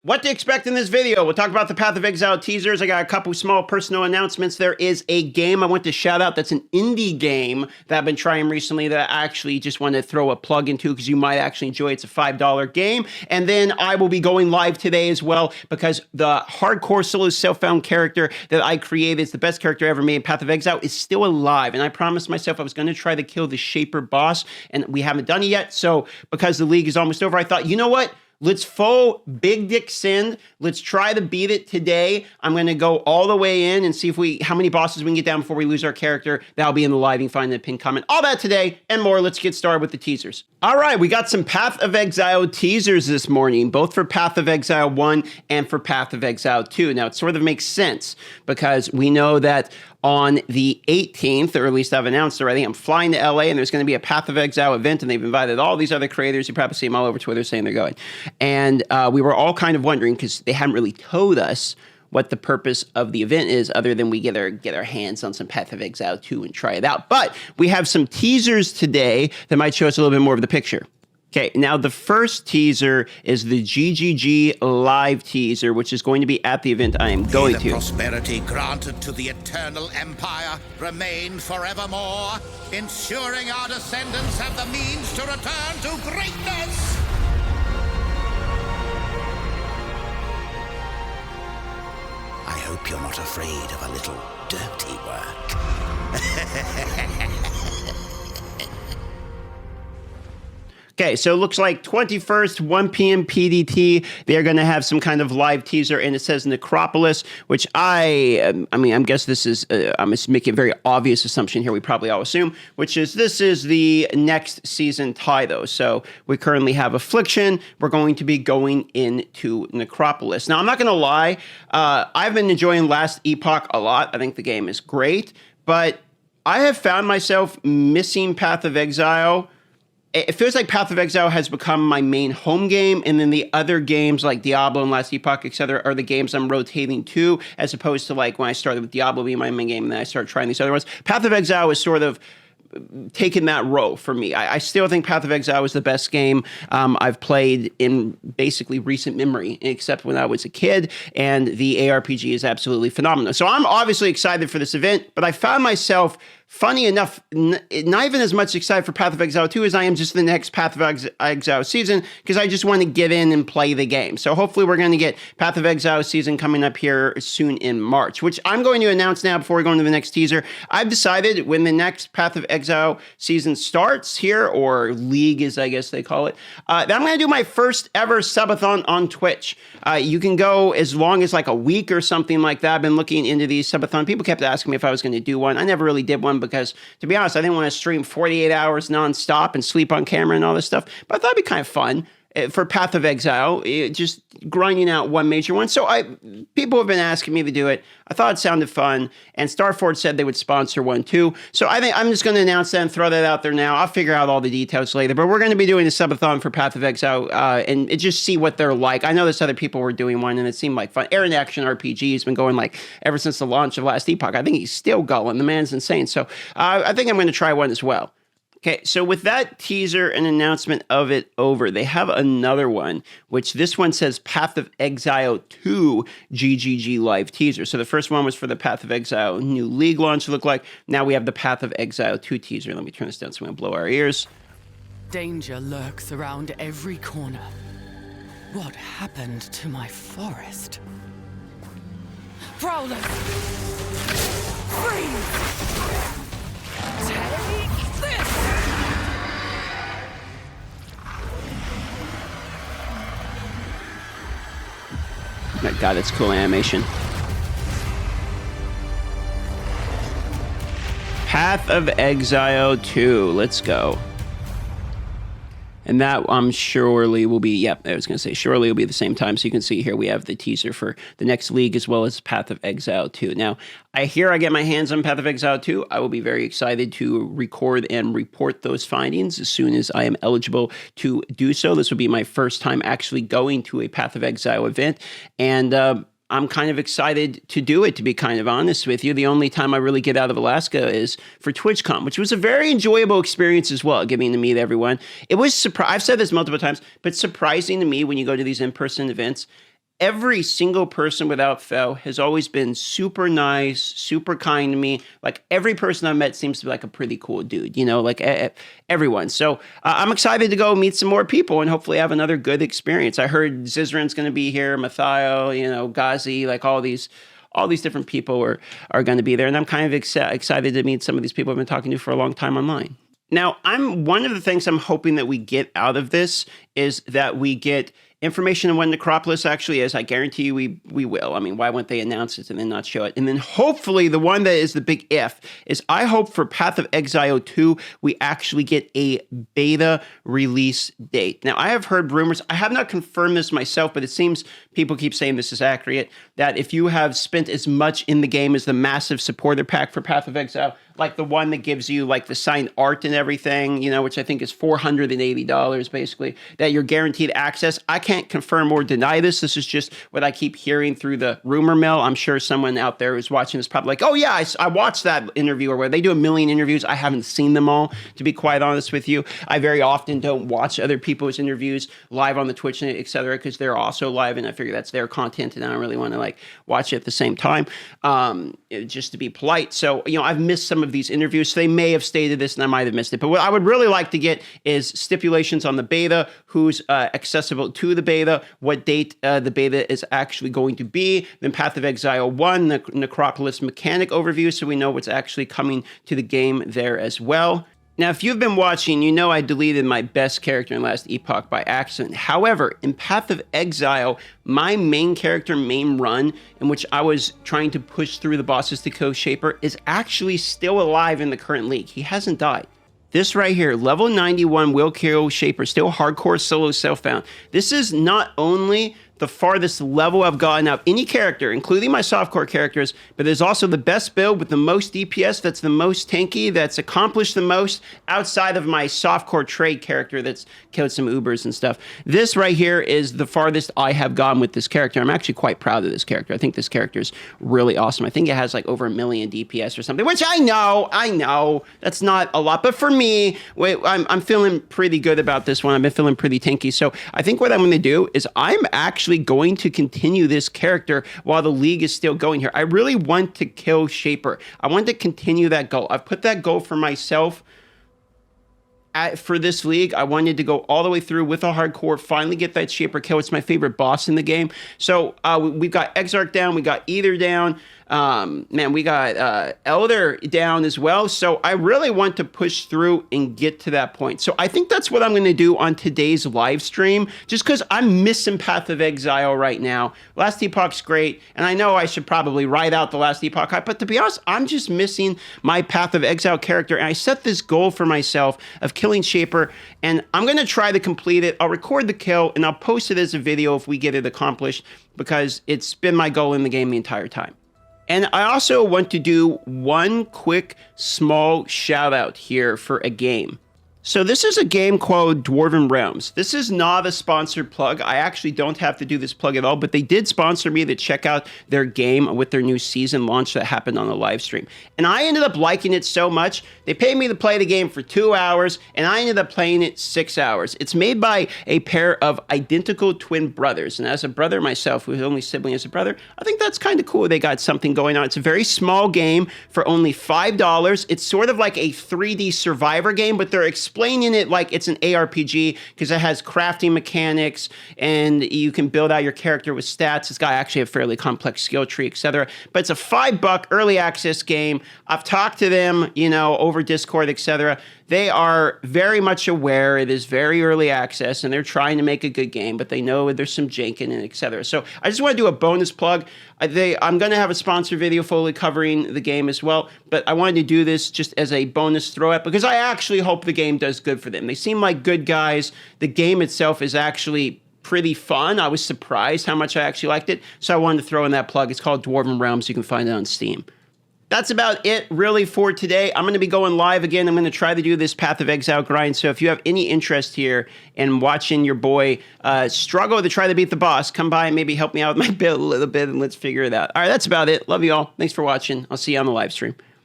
What to expect in this video? We'll talk about the Path of Exile teasers. I got a couple small personal announcements. There is a game I want to shout out that's an indie game that I've been trying recently that I actually just want to throw a plug into because you might actually enjoy it. It's a $5 game. And then I will be going live today as well because the hardcore solo self-found character that I created, it's the best character ever made, Path of Exile, is still alive. And I promised myself I was going to try to kill the Shaper boss, and we haven't done it yet. So because the league is almost over, I thought, you know what? Let's full big dick send. Let's try to beat it today. I'm going to go all the way in and see if how many bosses we can get down before we lose our character. That'll be in the live. You can find the pinned comment. All that today and more. Let's get started with the teasers. All right, we got some Path of Exile teasers this morning, both for Path of Exile 1 and for Path of Exile 2. Now, it sort of makes sense because we know that on the 18th, or at least I've announced already, I'm flying to LA and there's going to be a Path of Exile event, and they've invited all these other creators. You probably see them all over Twitter saying they're going. And we were all kind of wondering, because they hadn't really told us what the purpose of the event is, other than we get our hands on some Path of Exile 2 and try it out. But we have some teasers today that might show us a little bit more of the picture. Okay, now the first teaser is the GGG live teaser, which is going to be at the event I am going to. Prosperity granted to the eternal empire remain forevermore, ensuring our descendants have the means to return to greatness. I hope you're not afraid of a little dirty work. Okay, so it looks like 21st, 1 p.m. PDT, they're going to have some kind of live teaser, and it says Necropolis, which I guess this is, I'm just making a very obvious assumption here, we probably all assume, which is this is the next season title. So we currently have Affliction. We're going to be going into Necropolis. Now, I'm not going to lie, I've been enjoying Last Epoch a lot. I think the game is great, but I have found myself missing Path of Exile. It feels like Path of Exile has become my main home game, and then the other games like Diablo and Last Epoch, etc., are the games I'm rotating to, as opposed to like when I started with Diablo being my main game, and then I started trying these other ones. Path of Exile is sort of taken that role for me. I still think Path of Exile is the best game I've played in basically recent memory, except when I was a kid, and the ARPG is absolutely phenomenal. So I'm obviously excited for this event, but I found myself, funny enough, not even as much excited for Path of Exile 2 as I am just the next Path of Exile season, because I just want to get in and play the game. So hopefully we're going to get Path of Exile season coming up here soon in March, which I'm going to announce now before we go into the next teaser. I've decided when the next Path of Exile season starts here, or League as I guess they call it, that I'm going to do my first ever subathon on Twitch. You can go as long as like a week or something like that. I've been looking into these subathon. People kept asking me if I was going to do one. I never really did one, because to be honest, I didn't want to stream 48 hours nonstop and sleep on camera and all this stuff, but I thought it'd be kind of fun for Path of Exile, just grinding out one major one. So people have been asking me to do it. I thought it sounded fun, and Starford said they would sponsor one too. So I think I'm just going to announce that and throw that out there now. I'll figure out all the details later, but we're going to be doing a subathon for Path of Exile and just see what they're like. I know there's other people were doing one, and it seemed like fun. Aaron Action RPG has been going like ever since the launch of Last Epoch. I think he's still going. The man's insane. So I think I'm going to try one as well. Okay, so with that teaser and announcement of it over, they have another one, which this one says Path of Exile 2 GGG live teaser. So the first one was for the Path of Exile new League launch, look like. Now we have the Path of Exile 2 teaser. Let me turn this down so we don't blow our ears. Danger lurks around every corner. What happened to my forest? Prowlers! Freeze! Take this! My God, it's cool animation. Path of Exile 2. Let's go. And that surely will be, I was going to say surely will be the same time. So you can see here we have the teaser for the next League as well as Path of Exile 2. Now, I get my hands on Path of Exile 2. I will be very excited to record and report those findings as soon as I am eligible to do so. This will be my first time actually going to a Path of Exile event. And I'm kind of excited to do it, to be kind of honest with you. The only time I really get out of Alaska is for TwitchCon, which was a very enjoyable experience as well, getting to meet everyone. It was I've said this multiple times, but surprising to me when you go to these in-person events, every single person without fail has always been super nice, super kind to me. Like every person I've met seems to be like a pretty cool dude, you know, like everyone. So I'm excited to go meet some more people and hopefully have another good experience. I heard Zizran's going to be here, Mathaio, you know, Ghazi, like all these different people are going to be there. And I'm kind of excited to meet some of these people I've been talking to for a long time online. Now, one of the things I'm hoping that we get out of this is that we get information on when Necropolis actually is. I guarantee you we will. I mean, why wouldn't they announce it and then not show it? And then hopefully the one that is the big if is I hope for Path of Exile 2, we actually get a beta release date. Now, I have heard rumors. I have not confirmed this myself, but it seems people keep saying this is accurate, that if you have spent as much in the game as the massive supporter pack for Path of Exile, like the one that gives you like the signed art and everything, you know, which I think is $480 basically, that you're guaranteed access. I can't confirm or deny this. This is just what I keep hearing through the rumor mill. I'm sure someone out there who's watching this probably like, oh yeah, I watched that interview, or where they do a million interviews. I haven't seen them all, to be quite honest with you. I very often don't watch other people's interviews live on the Twitch, et cetera, because they're also live and I figure that's their content and I don't really want to like watch it at the same time, just to be polite. So, you know, I've missed some of these interviews, so they may have stated this and I might have missed it. But what I would really like to get is stipulations on the beta, who's accessible to the beta, what date the beta is actually going to be, then Path of Exile 1, the Necropolis mechanic overview, so we know what's actually coming to the game there as well. Now, if you've been watching, you know I deleted my best character in Last Epoch by accident. However, in Path of Exile, my main character, main run, in which I was trying to push through the bosses to kill Shaper, is actually still alive in the current league. He hasn't died. This right here, level 91 will kill Shaper, still hardcore solo self-found. This is not only the farthest level I've gotten out of any character, including my softcore characters, but there's also the best build with the most DPS, that's the most tanky, that's accomplished the most outside of my softcore trade character that's killed some Ubers and stuff. This right here is the farthest I have gone with this character. I'm actually quite proud of this character. I think this character is really awesome. I think it has like over 1 million DPS or something, which I know, that's not a lot, but for me, I'm feeling pretty good about this one. I've been feeling pretty tanky. So I think what I'm going to do is I'm actually going to continue this character while the league is still going here. I really want to kill Shaper. I want to continue that goal. I've put that goal for myself for this league. I wanted to go all the way through with a hardcore, finally get that Shaper kill. It's my favorite boss in the game. So we've got Exarch down, we got Ether down. Man, we got Elder down as well. So I really want to push through and get to that point. So I think that's what I'm going to do on today's live stream, just because I'm missing Path of Exile right now. Last Epoch's great, and I know I should probably write out the Last Epoch hype, but to be honest, I'm just missing my Path of Exile character, and I set this goal for myself of killing Shaper, and I'm going to try to complete it. I'll record the kill, and I'll post it as a video if we get it accomplished, because it's been my goal in the game the entire time. And I also want to do one quick small shout out here for a game. So this is a game called Dwarven Realms. This is not a sponsored plug. I actually don't have to do this plug at all, but they did sponsor me to check out their game with their new season launch that happened on the live stream. And I ended up liking it so much, they paid me to play the game for 2 hours, and I ended up playing it 6 hours. It's made by a pair of identical twin brothers. And as a brother myself, who's only sibling as a brother, I think that's kind of cool. They got something going on. It's a very small game for only $5. It's sort of like a 3D survivor game, but they're explaining it like it's an ARPG because it has crafting mechanics and you can build out your character with stats. It's got actually a fairly complex skill tree, etc. But it's a $5 early access game. I've talked to them, you know, over Discord, etc. They are very much aware it is very early access and they're trying to make a good game, but they know there's some jank in it, etc. So I just want to do a bonus plug. I'm going to have a sponsor video fully covering the game as well, but I wanted to do this just as a bonus throw up because I actually hope the game does good for them. They seem like good guys. The game itself is actually pretty fun. I was surprised how much I actually liked it, so I wanted to throw in that plug. It's called Dwarven Realms. You can find it on Steam. That's about it, really, for today. I'm going to be going live again. I'm going to try to do this Path of Exile grind. So if you have any interest here in watching your boy struggle to try to beat the boss, come by and maybe help me out with my build a little bit, and let's figure it out. All right, that's about it. Love you all. Thanks for watching. I'll see you on the live stream.